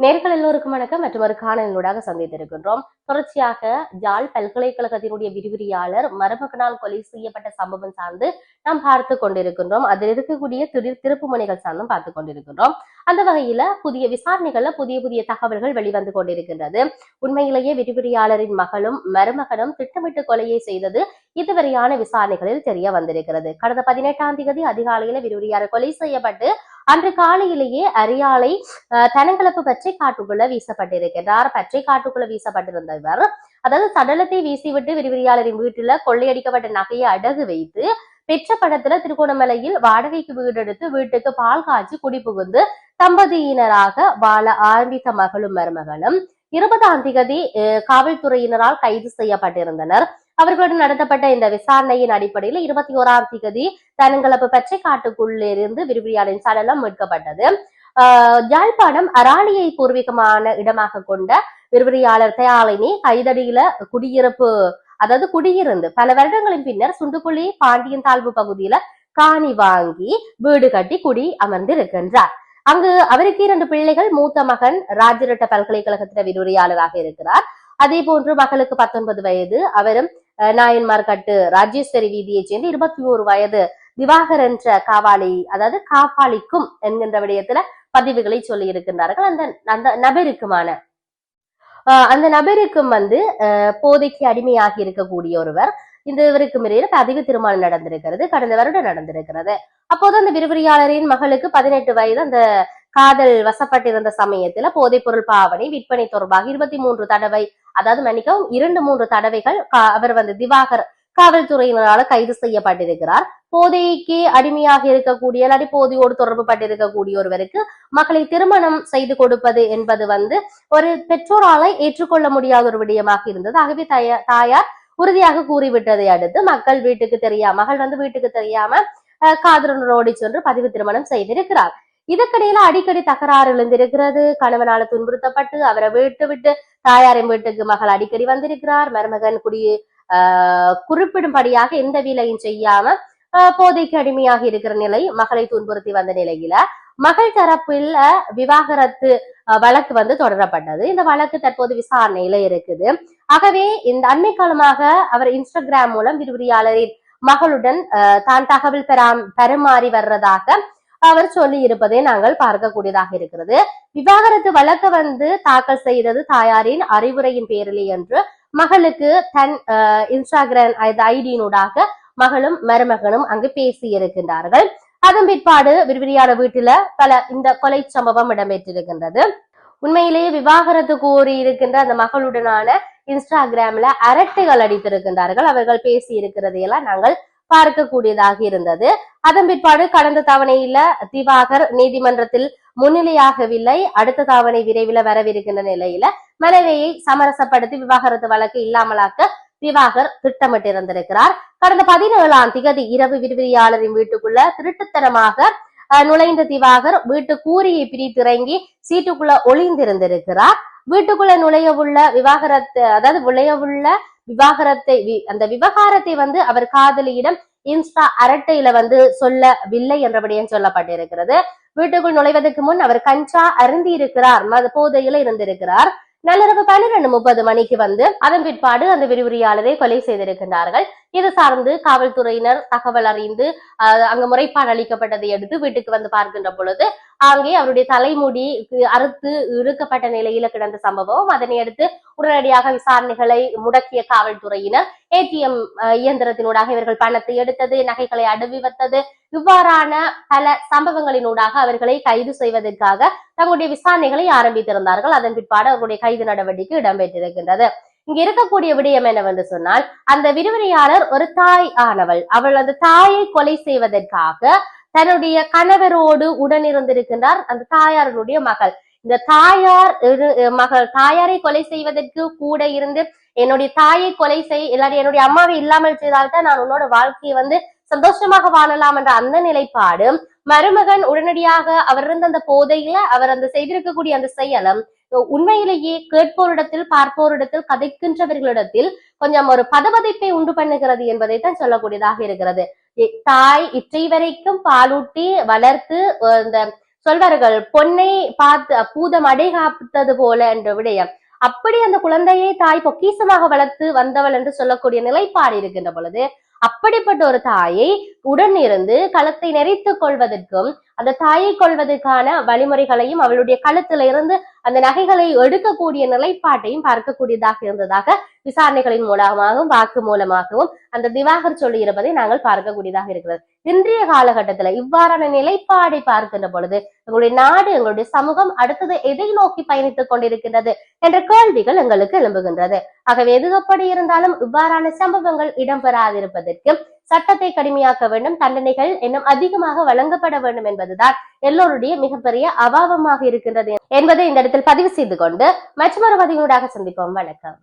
நேர்கள் எல்லோருக்கும் வணக்கம். மற்றும் ஒரு காணொலியூடாக சந்தித்திருக்கின்றோம். தொடர்ச்சியாக யாழ் பல்கலைக்கழகத்தினுடைய விரிவுரையாளர் மருமகனால் கொலை செய்யப்பட்ட சம்பவம் சார்ந்து நாம் பார்த்து கொண்டிருக்கின்றோம். அதில் இருக்கக்கூடிய திருப்பு முனைகள் சார்ந்தும் பார்த்து கொண்டிருக்கின்றோம். அந்த வகையில புதிய விசாரணைகள்ல புதிய புதிய தகவல்கள் வெளிவந்து கொண்டிருக்கின்றது. உண்மையிலேயே விரிவுரையாளரின் மகளும் மருமகனும் திட்டமிட்டு கொலையை செய்தது இதுவரையான விசாரணைகளில் தெரிய வந்திருக்கிறது. கடந்த 18ஆம் தேதி அதிகாலையில விரிவுரையாளர் கொலை செய்யப்பட்டு அன்று காலையிலேயே அரியாலை தனங்கலப்பு பற்றி காட்டுக்குள்ள வீசப்பட்டிருக்கிறார். பற்றி காட்டுக்குள்ள வீசப்பட்டிருந்த இவர், அதாவது சடலத்தை வீசிவிட்டு விரிவிரியாளரின் வீட்டுல கொள்ளையடிக்கப்பட்ட நகையை அடகு வைத்து பெற்ற படத்துல திருகோணமலையில் வாடகைக்கு வீடு எடுத்து வீட்டுக்கு பால் காய்ச்சி குடிபுகுந்து தம்பதியினராக வாழ ஆரம்பித்த மகளும் மருமகனும் 20ஆம் தேதி காவல்துறையினரால் கைது செய்யப்பட்டிருந்தனர். அவர்களுடன் நடத்தப்பட்ட இந்த விசாரணையின் அடிப்படையில் 21ஆம் தேதி தனங்கலப்பு பற்றி காட்டுக்குள்ளிருந்து விரிவிரியாளரின் சடலம் மீட்கப்பட்டது. யாழ்ப்பாணம் அராலியை பூர்வீகமான இடமாக கொண்ட விரிவுரையாளர் தயாளினி கைதடியில குடியிருந்து பல வருடங்களின் பின்னர் சுண்டுக்குழி பாண்டியன் தாழ்வு பகுதியில காணி வாங்கி வீடு கட்டி குடி அமர்ந்திருக்கின்றார். அங்கு அவருக்கு 2 பிள்ளைகள். மூத்த மகன் ராஜரட்ட பல்கலைக்கழகத்தில விரிவுரையாளராக இருக்கிறார். அதே போன்று மகளுக்கு 19 வயது. அவரும் நாயன்மார்கட்டு ராஜேஸ்வரி வீதியைச் சேர்ந்து 21 வயது திவாகர் என்ற காப்பாளிக்கும் என்கின்ற விடயத்துல பதிவுகளை சொல்லி இருக்கின்றார்கள். அந்த நபருக்கும் போதைக்கு அடிமையாகி இருக்கக்கூடிய ஒருவர். இவருக்கும் இடையில பதிவு திருமணம் நடந்திருக்கிறது, கடந்த வருடம் நடந்திருக்கிறது. அப்போது அந்த விரிவுரையாளரின் மகளுக்கு 18 வயது. அந்த காதல் வசப்பட்டிருந்த சமயத்துல போதைப் பொருள் பாவனை விற்பனை தொடர்பாக 23 தடவை, அதாவது மன்னிக்கவும் 2-3 தடவைகள் அவர் திவாகர் காவல்துறையினரால கைது செய்யப்பட்டிருக்கிறார். போதைக்கு அடிமையாக இருக்கக்கூடிய இல்லாட்டி போதையோடு தொடர்பு பட்டிருக்கக்கூடிய ஒருவருக்கு மகளை திருமணம் செய்து கொடுப்பது என்பது ஒரு பெற்றோரால ஏற்றுக்கொள்ள முடியாத ஒரு விடயமாக இருந்தது. ஆகவே தாயார் உறுதியாக கூறிவிட்டதை அடுத்து மகள் வீட்டுக்கு தெரியாம காதலனோடு சென்று பதிவு திருமணம் செய்திருக்கிறார். இதற்கிடையில அடிக்கடி தகராறு எழுந்திருக்கிறது. கணவனால துன்புறுத்தப்பட்டு அவரை விட்டு தாயாரின் வீட்டுக்கு மகள் அடிக்கடி வந்திருக்கிறார். மருமகன் குறிப்பிடும்படியாக எந்த வேலையும் செய்யாம போதைக்கு அடிமையாக இருக்கிற நிலை, மகளை துன்புறுத்தி வந்த நிலையில மகள் தரப்பில் விவாகரத்து வழக்கு தொடரப்பட்டது. இந்த வழக்கு தற்போது விசாரணையில இருக்குது. ஆகவே இந்த அண்மை காலமாக அவர் இன்ஸ்டாகிராம் மூலம் விரிவுரையாளரின் மகளுடன் தான் தகவல் பெருமாறி வர்றதாக அவர் சொல்லி இருப்பதை நாங்கள் பார்க்கக்கூடியதாக இருக்கிறது. விவாகரத்து வழக்கு தாக்கல் செய்தது தாயாரின் அறிவுரையின் பேரிலே என்று மகளுக்கு தன் இன்ஸ்டாகிராம் ஐடியினூடாக மகளும் மருமகனும் அங்கு பேசி இருக்கின்றார்கள். அதன் பிற்பாடு விரிவிரியான வீட்டுல இந்த கொலை சம்பவம் இடம்பெற்றிருக்கின்றது. உண்மையிலேயே விவாகரத்து கோரி இருக்கின்ற அந்த மகளுடனான இன்ஸ்டாகிராம்ல அரட்டைகள் அடித்திருக்கின்றார்கள். அவர்கள் பேசி இருக்கிறதையெல்லாம் நாங்கள் பார்க்கக்கூடியதாக இருந்தது. அதன் பிற்பாடு கடந்த தவணையில திவாகர் நீதிமன்றத்தில் முன்னிலையாகவில்லை. அடுத்த தவணை விரைவில் வரவிருக்கின்ற நிலையில மனைவியை சமரசப்படுத்தி விவாகரத்து வழக்கு இல்லாமலாக்க திவாகர் திட்டமிட்டிருந்திருக்கிறார். கடந்த 17ஆம் தேதி இரவு விரிவுரையாளரின் வீட்டுக்குள்ள திருட்டுத்தனமாக நுழைந்த திவாகர் வீட்டு கூரையை பிரித்திறங்கி சீட்டுக்குள்ள ஒளிந்திருந்திருக்கிறார். வீட்டுக்குள்ள நுழையவுள்ள அந்த விவகாரத்தை அவர் காதலியிடம் இன்ஸ்டா அரட்டையில சொல்லவில்லை என்றபடியும் சொல்லப்பட்டிருக்கிறது. வீட்டுக்குள் நுழைவதற்கு முன் அவர் கஞ்சா அருந்தி இருக்கிறார், போதையில இருந்திருக்கிறார். நள்ளிரவு 12:30 மணிக்கு அதன் பிற்பாடு அந்த விரிவுரையாளரை கொலை செய்திருக்கின்றார்கள். இது சார்ந்து காவல்துறையினர் தகவல் அறிந்து அங்கு முறைப்பாடு அளிக்கப்பட்டதை அடுத்து வீட்டுக்கு பார்க்கின்ற பொழுது அங்கே அவருடைய தலைமுடி அறுத்து இழுக்கப்பட்ட நிலையில கிடந்த சம்பவம். அதனை அடுத்து உடனடியாக விசாரணைகளை முடக்கிய காவல்துறையினர் ஏடிஎம் இயந்திரத்தினூடாக இவர்கள் பணத்தை எடுத்தது, நகைகளை அடவி வைத்தது, இவ்வாறான பல சம்பவங்களினூடாக அவர்களை கைது செய்வதற்காக தங்களுடைய விசாரணைகளை ஆரம்பித்திருந்தார்கள். அதன் பிற்பாடு அவருடைய கைது நடவடிக்கை இடம்பெற்றிருக்கின்றது. இங்க இருக்கக்கூடிய விடயம் என்னவென்று சொன்னால், அந்த விரிவுரையாளர் ஒரு தாய் ஆனவள். அவள் அந்த தாயை கொலை செய்வதற்காக தன்னுடைய கணவரோடு உடன் இருந்திருக்கின்றார் அந்த தாயாரனுடைய மகள். இந்த தாயாரை கொலை செய்வதற்கு கூட இருந்து என்னுடைய தாயை கொலை இல்லாட்டி என்னுடைய அம்மாவை இல்லாமல் செய்தால்தான் நான் உன்னோட வாழ்க்கையை சந்தோஷமாக வாழலாம் என்ற அந்த நிலைப்பாடு. மருமகன் உடனடியாக அவர் இருந்த அந்த போதையில அவர் செய்திருக்கக்கூடிய அந்த செயலம் உண்மையிலேயே கேட்போரிடத்தில், பார்ப்போரிடத்தில், கதைக்கின்றவர்களிடத்தில் கொஞ்சம் ஒரு பதபதைப்பை உண்டு பண்ணுகிறது என்பதைத்தான் சொல்லக்கூடியதாக இருக்கிறது. தாய் இற்றை வரைக்கும் பாலூட்டி வளர்த்து இந்த சொல்வார்கள் பொன்னை பார்த்து பூதம் அடை காத்தது போல என்ற விடயம். அப்படி அந்த குழந்தையை தாய் பொக்கிசமாக வளர்த்து வந்தவள் என்று சொல்லக்கூடிய நிலைப்பாடு இருக்கின்ற பொழுது, அப்படிப்பட்ட ஒரு தாயை உடன் இருந்து களத்தை நெறித்துக் கொள்வதற்கும் அந்த தாயை கொள்வதற்கான வழிமுறைகளையும் அவளுடைய களத்துல இருந்து அந்த நகைகளை எடுக்கக்கூடிய நிலைப்பாட்டையும் பார்க்கக்கூடியதாக இருந்ததாக விசாரணைகளின் மூலமாகவும் வாக்கு மூலமாகவும் அந்த திவாகர் சொல்லி இருப்பதை நாங்கள் பார்க்கக்கூடியதாக இருக்கிறது. இன்றைய காலகட்டத்துல இவ்வாறான நிலைப்பாடை பார்க்கின்ற பொழுது எங்களுடைய நாடு, எங்களுடைய சமூகம் அடுத்தது எதை நோக்கி பயணித்துக் கொண்டிருக்கின்றது என்ற கேள்விகள் எங்களுக்கு எழும்புகின்றது. ஆகவே எது எப்படி இருந்தாலும் இவ்வாறான சம்பவங்கள் இடம்பெறாதிருப்பதற்கு சட்டத்தை கடுமையாக்க வேண்டும், தண்டனைகள் இன்னும் அதிகமாக வழங்கப்பட வேண்டும் என்பதுதான் எல்லோருடைய மிகப்பெரிய அபாவமாக இருக்கின்றது என்பதை இந்த இடத்தில் பதிவு செய்து கொண்டு மற்றொரு பதிவினூடாக சந்திப்போம். வணக்கம்.